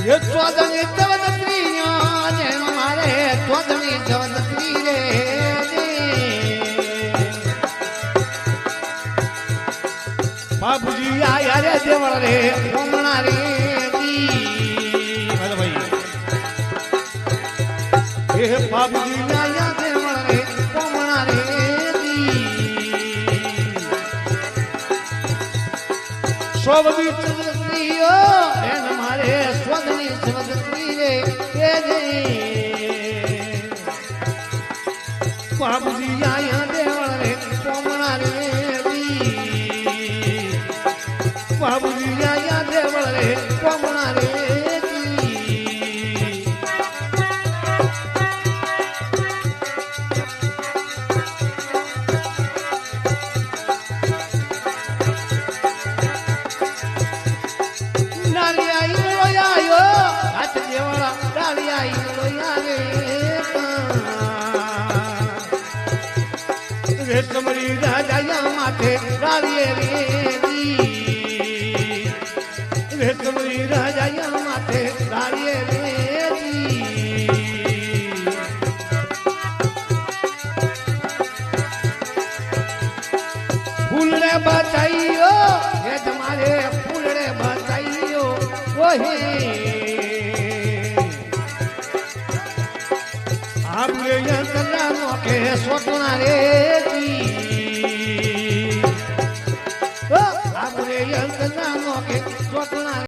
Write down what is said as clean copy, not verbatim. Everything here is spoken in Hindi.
ये चौदनी जवदत्री जैन मारे चौदनी जवदत्री रे बाबूजी आया रे देवल रे कोमणा रे भाई ये बाबूजी आया देवल रे कोमणा रे सोबी चंद्रियो एन मारे स्वदनी स्वदत्री रे बाबूजी आया देवल रे कोमणा रे बाबूजी आया देवल रे कोमणा रे रेशमरी राजा माथे रालिए रे रेशमरी राजा माथे रालिए रे फूलने बचाइयो ये तुम्हारे फूलने बचाइयो वही आप ये कल्याणों के सोचना रे आप ये कल्याणों के